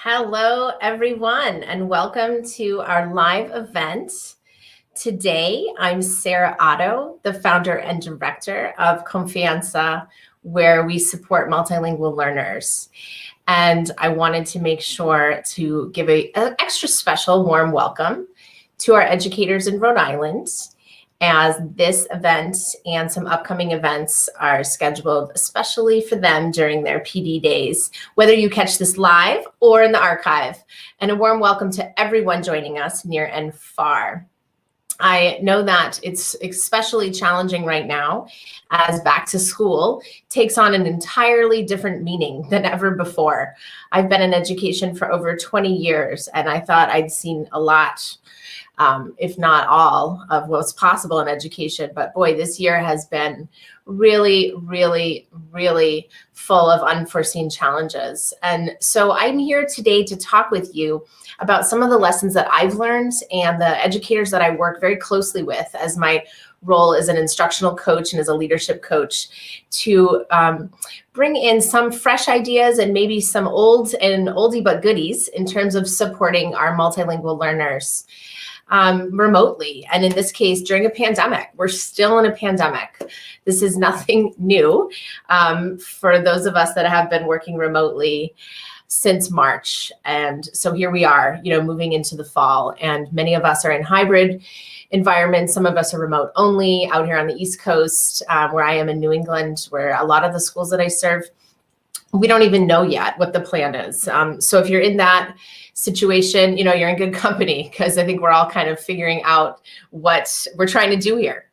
Hello, everyone, and welcome to our live event. Today, I'm Sarah Ottow, the founder and director of Confianza, where we support multilingual learners. And I wanted to make sure to give an extra special warm welcome to our educators in Rhode Island, as this event and some upcoming events are scheduled especially for them during their PD days, whether you catch this live or in the archive. And a warm welcome to everyone joining us near and far. I know that it's especially challenging right now as back to school takes on an entirely different meaning than ever before. I've been in education for over 20 years, and I thought I'd seen a lot, if not all, of what's possible in education. But boy, this year has been really, really, really full of unforeseen challenges. And so I'm here today to talk with you about some of the lessons that I've learned and the educators that I work very closely with as my role as an instructional coach and as a leadership coach, to bring in some fresh ideas and maybe some old and oldie but goodies in terms of supporting our multilingual learners remotely. And in this case, during a pandemic. We're still in a pandemic. This is nothing new for those of us that have been working remotely since March. And so here we are, moving into the fall, and many of us are in hybrid environments. Some of us are remote only out here on the East Coast, where I am in New England, where a lot of the schools that I serve, we don't even know yet what the plan is. So if you're in that situation, you're in good company, because I think we're all kind of figuring out what we're trying to do here.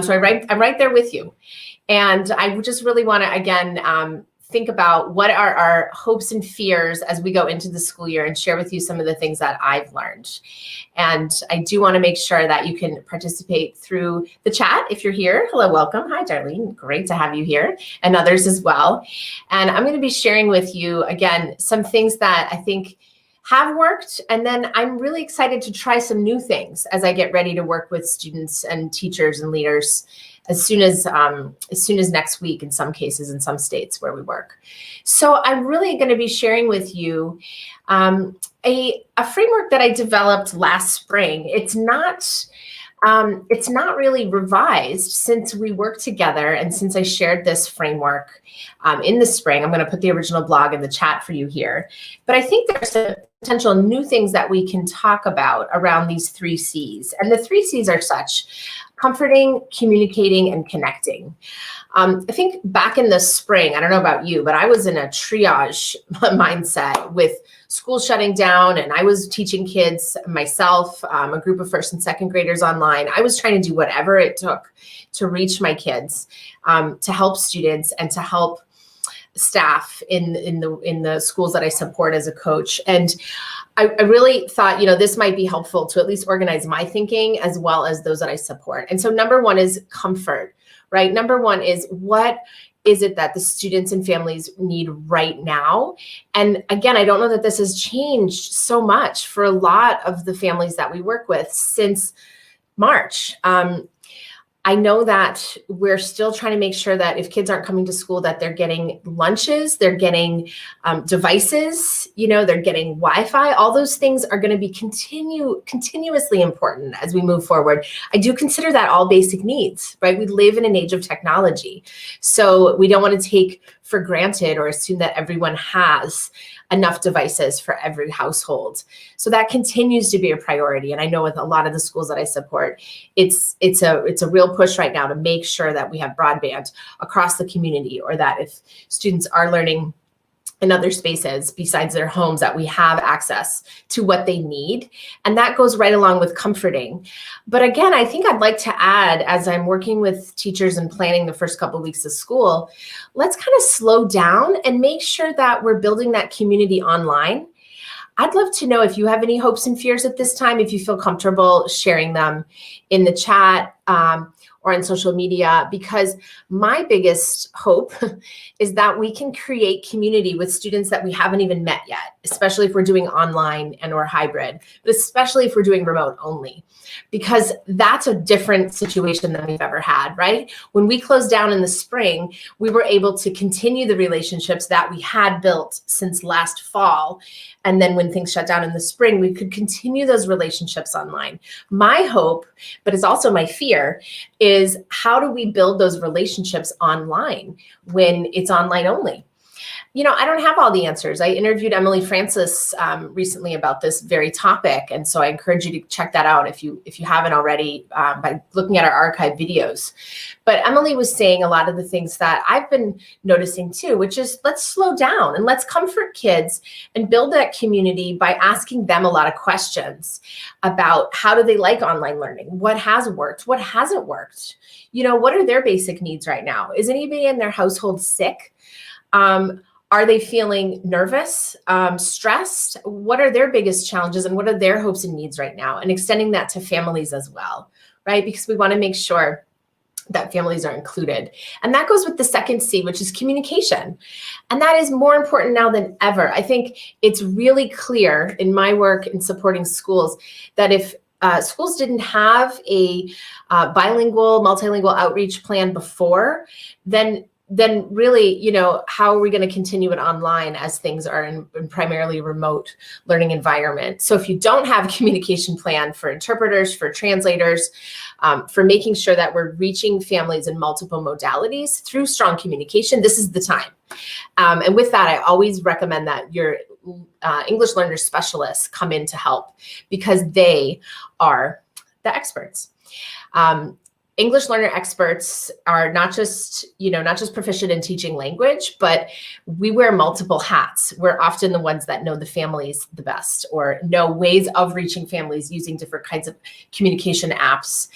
So I'm right there with you. And I just really want to, again, think about what are our hopes and fears as we go into the school year, and share with you some of the things that I've learned. And I do want to make sure that you can participate through the chat if you're here. Hello, welcome. Hi, Darlene. Great to have you here, and others as well. And I'm going to be sharing with you, again, some things that I think have worked, and then I'm really excited to try some new things as I get ready to work with students and teachers and leaders as soon as next week, in some cases, in some states where we work. So I'm really going to be sharing with you a framework that I developed last spring. It's not really revised since we worked together, and since I shared this framework in the spring. I'm going to put the original blog in the chat for you here. But I think there's some potential new things that we can talk about around these 3 C's. And the 3 C's are such: comforting, communicating, and connecting. I think back in the spring, I don't know about you, but I was in a triage mindset with school shutting down, and I was teaching kids myself, a group of 1st and 2nd graders online. I was trying to do whatever it took to reach my kids, to help students, and to help staff in the schools that I support as a coach. And I really thought, this might be helpful to at least organize my thinking as well as those that I support. And so number 1 is comfort, right? Number 1 is, what is it that the students and families need right now? And again, I don't know that this has changed so much for a lot of the families that we work with since March. I know that we're still trying to make sure that if kids aren't coming to school, that they're getting lunches, they're getting devices, they're getting Wi-Fi. All those things are going to be continuously important as we move forward. I do consider that all basic needs, right? We live in an age of technology. So we don't want to take for granted or assume that everyone has enough devices for every household. So that continues to be a priority. And I know with a lot of the schools that I support, it's a real push right now to make sure that we have broadband across the community, or that if students are learning in other spaces besides their homes, that we have access to what they need. And that goes right along with comforting. But again, I think I'd like to add, as I'm working with teachers and planning the first couple of weeks of school, let's kind of slow down and make sure that we're building that community online. I'd love to know if you have any hopes and fears at this time, if you feel comfortable sharing them in the chat, or on social media, because my biggest hope is that we can create community with students that we haven't even met yet, especially if we're doing online and or hybrid, but especially if we're doing remote only, because that's a different situation than we've ever had, right? When we closed down in the spring, we were able to continue the relationships that we had built since last fall. And then when things shut down in the spring, we could continue those relationships online. My hope, but it's also my fear, is how do we build those relationships online when it's online only? You know, I don't have all the answers. I interviewed Emily Francis recently about this very topic. And so I encourage you to check that out if you haven't already by looking at our archive videos. But Emily was saying a lot of the things that I've been noticing too, which is let's slow down and let's comfort kids and build that community by asking them a lot of questions about how do they like online learning? What has worked? What hasn't worked? You know, what are their basic needs right now? Is anybody in their household sick? Are they feeling nervous, stressed? What are their biggest challenges and what are their hopes and needs right now? And extending that to families as well, right? Because we want to make sure that families are included. And that goes with the second C, which is communication. And that is more important now than ever. I think it's really clear in my work in supporting schools that if schools didn't have a bilingual, multilingual outreach plan before, then really, you know, how are we going to continue it online as things are in primarily remote learning environment? So if you don't have a communication plan for interpreters, for translators, for making sure that we're reaching families in multiple modalities through strong communication, this is the time. And with that, I always recommend that your English learner specialists come in to help because they are the experts. English learner experts are not just proficient in teaching language, but we wear multiple hats. We're often the ones that know the families the best or know ways of reaching families using different kinds of communication apps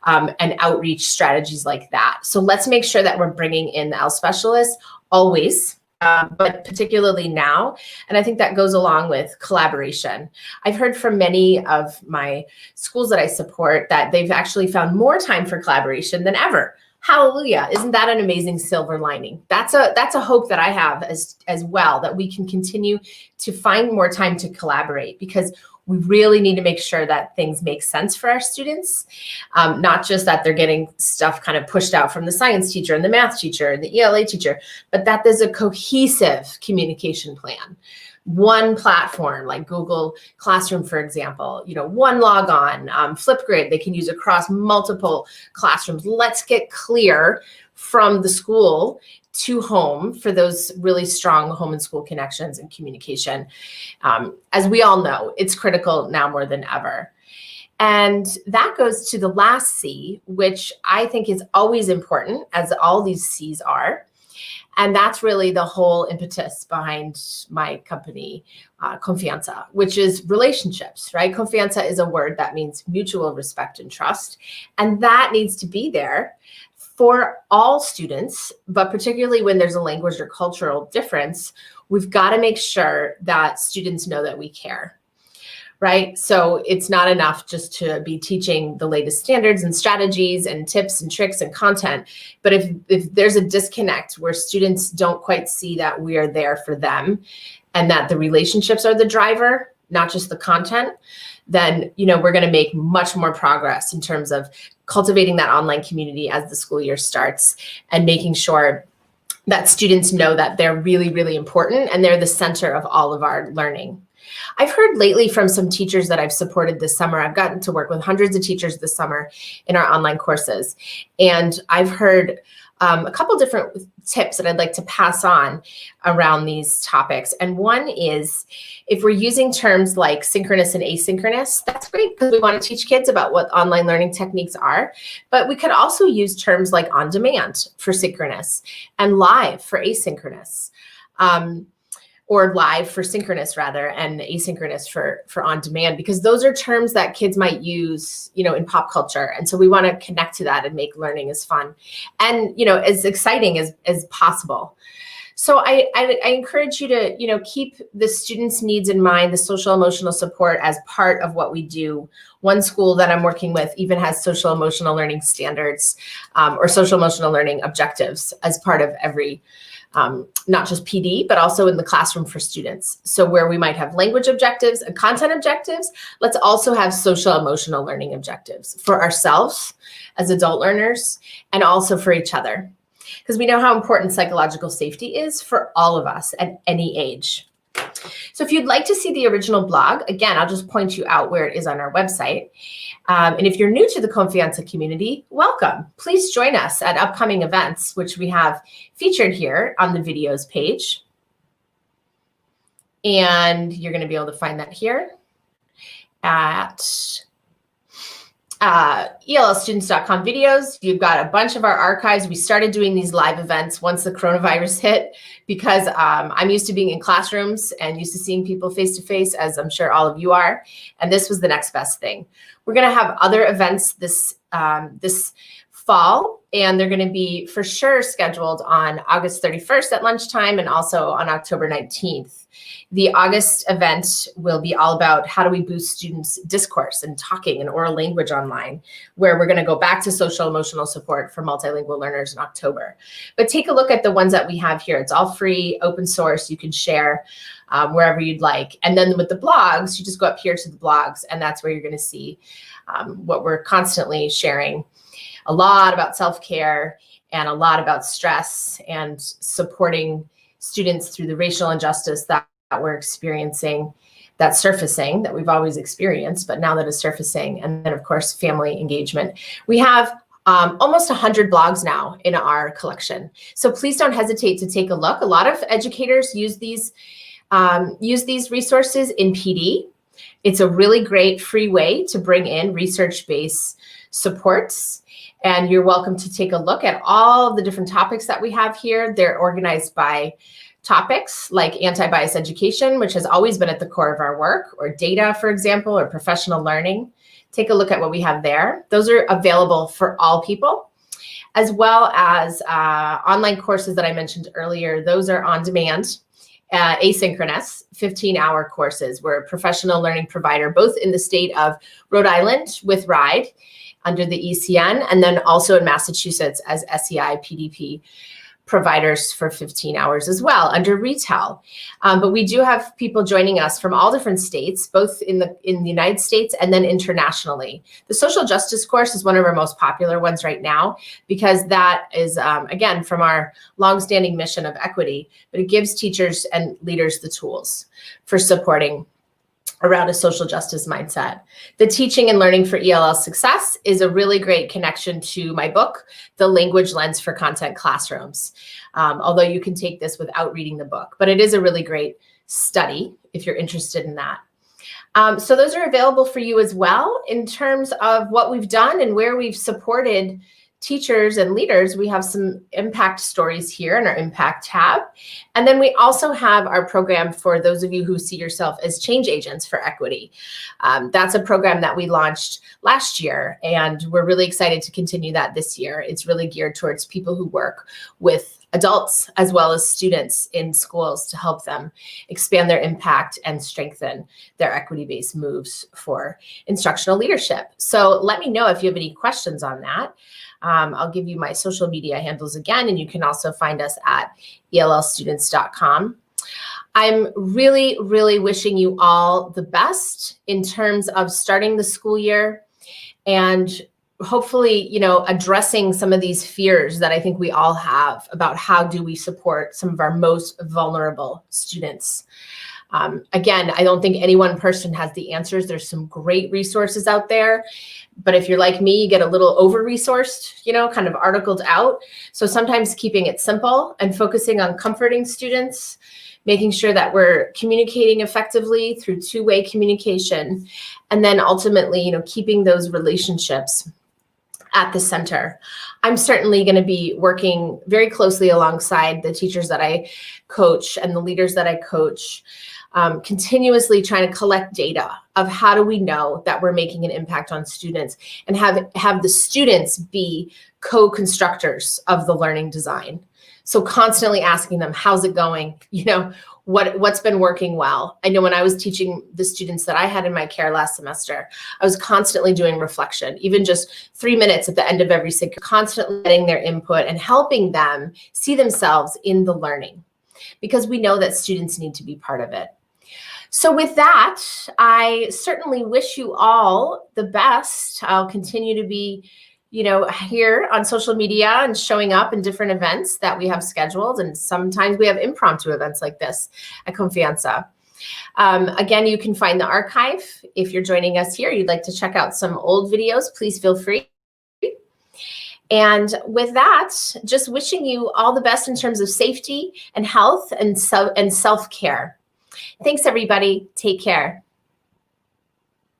and outreach strategies like that. So let's make sure that we're bringing in the ELL specialists always, but particularly now. And I think that goes along with collaboration. I've heard from many of my schools that I support that they've actually found more time for collaboration than ever. Hallelujah. Isn't that an amazing silver lining? That's a hope that I have as well, that we can continue to find more time to collaborate because we really need to make sure that things make sense for our students, not just that they're getting stuff kind of pushed out from the science teacher and the math teacher and the ELA teacher, but that there's a cohesive communication plan. One platform like Google Classroom, for example, you know, one logon, Flipgrid, they can use across multiple classrooms. Let's get clear from the school to home for those really strong home and school connections and communication. As we all know, it's critical now more than ever. And that goes to the last C, which I think is always important, as all these C's are. And that's really the whole impetus behind my company, Confianza, which is relationships, right? Confianza is a word that means mutual respect and trust. And that needs to be there for all students, but particularly when there's a language or cultural difference, we've got to make sure that students know that we care, right? So it's not enough just to be teaching the latest standards and strategies and tips and tricks and content. But if there's a disconnect where students don't quite see that we are there for them and that the relationships are the driver, not just the content, then, you know, we're going to make much more progress in terms of cultivating that online community as the school year starts and making sure that students know that they're really, really important and they're the center of all of our learning. I've heard lately from some teachers that I've supported this summer. I've gotten to work with hundreds of teachers this summer in our online courses. And I've heard a couple different tips that I'd like to pass on around these topics. And one is, if we're using terms like synchronous and asynchronous, that's great because we want to teach kids about what online learning techniques are. But we could also use terms like on demand for synchronous and live for asynchronous. Or live for synchronous rather, and asynchronous for on demand, because those are terms that kids might use, you know, in pop culture. And so we want to connect to that and make learning as fun and, you know, as exciting as possible. So I encourage you to, keep the students' needs in mind, the social emotional support as part of what we do. One school that I'm working with even has social emotional learning standards or social emotional learning objectives as part of every, not just PD, but also in the classroom for students. So where we might have language objectives and content objectives, let's also have social emotional learning objectives for ourselves as adult learners and also for each other. Because we know how important psychological safety is for all of us at any age. So if you'd like to see the original blog, again, I'll just point you out where it is on our website. And if you're new to the Confianza community, welcome. Please join us at upcoming events, which we have featured here on the videos page. And you're going to be able to find that here at ELLstudents.com videos. You've got a bunch of our archives. We started doing these live events once the coronavirus hit because I'm used to being in classrooms and used to seeing people face to face, as I'm sure all of you are. And this was the next best thing. We're going to have other events this fall, and they're going to be for sure scheduled on August 31st at lunchtime and also on October 19th. The August event will be all about how do we boost students' discourse and talking and oral language online, where we're going to go back to social emotional support for multilingual learners in October. But take a look at the ones that we have here. It's all free, open source. You can share wherever you'd like. And then with the blogs, you just go up here to the blogs, and that's where you're going to see what we're constantly sharing. A lot about self-care and a lot about stress and supporting students through the racial injustice that we're experiencing, that's surfacing, that we've always experienced, but now that is surfacing. And then, of course, family engagement. We have almost 100 blogs now in our collection. So please don't hesitate to take a look. A lot of educators use these resources in PD. It's a really great free way to bring in research-based supports. And you're welcome to take a look at all the different topics that we have here. They're organized by topics like anti-bias education, which has always been at the core of our work, or data, for example, or professional learning. Take a look at what we have there. Those are available for all people, as well as online courses that I mentioned earlier. Those are on demand, asynchronous, 15-hour courses. We're a professional learning provider, both in the state of Rhode Island with RIDE, under the ECN, and then also in Massachusetts as SEI PDP providers for 15 hours as well under retail. But we do have people joining us from all different states, both in the United States and then internationally. The social justice course is one of our most popular ones right now because that is, again, from our longstanding mission of equity, but it gives teachers and leaders the tools for supporting around a social justice mindset. The Teaching and Learning for ELL Success is a really great connection to my book, The Language Lens for Content Classrooms, although you can take this without reading the book, but it is a really great study if you're interested in that. So those are available for you as well. In terms of what we've done and where we've supported teachers and leaders, we have some impact stories here in our impact tab. And then we also have our program for those of you who see yourself as change agents for equity. That's a program that we launched last year, and we're really excited to continue that this year. It's really geared towards people who work with adults as well as students in schools to help them expand their impact and strengthen their equity-based moves for instructional leadership. So let me know if you have any questions on that. I'll give you my social media handles again, and you can also find us at ELLstudents.com. I'm really, really wishing you all the best in terms of starting the school year and hopefully, addressing some of these fears that I think we all have about how do we support some of our most vulnerable students. Again, I don't think any one person has the answers. There's some great resources out there. But if you're like me, you get a little over-resourced, kind of articled out. So sometimes keeping it simple and focusing on comforting students, making sure that we're communicating effectively through two-way communication, and then ultimately, keeping those relationships at the center. I'm certainly going to be working very closely alongside the teachers that I coach and the leaders that I coach, continuously trying to collect data of how do we know that we're making an impact on students, and have the students be co-constructors of the learning design. So constantly asking them, how's it going? You know, what's been working well? I know when I was teaching the students that I had in my care last semester, I was constantly doing reflection, even just 3 minutes at the end of every single, constantly getting their input and helping them see themselves in the learning, because we know that students need to be part of it. So with that, I certainly wish you all the best. I'll continue to be, you know, here on social media and showing up in different events that we have scheduled. And sometimes we have impromptu events like this at Confianza. Again, you can find the archive. If you're joining us here, you'd like to check out some old videos, please feel free. And with that, just wishing you all the best in terms of safety and health and self-care. Thanks, everybody. Take care.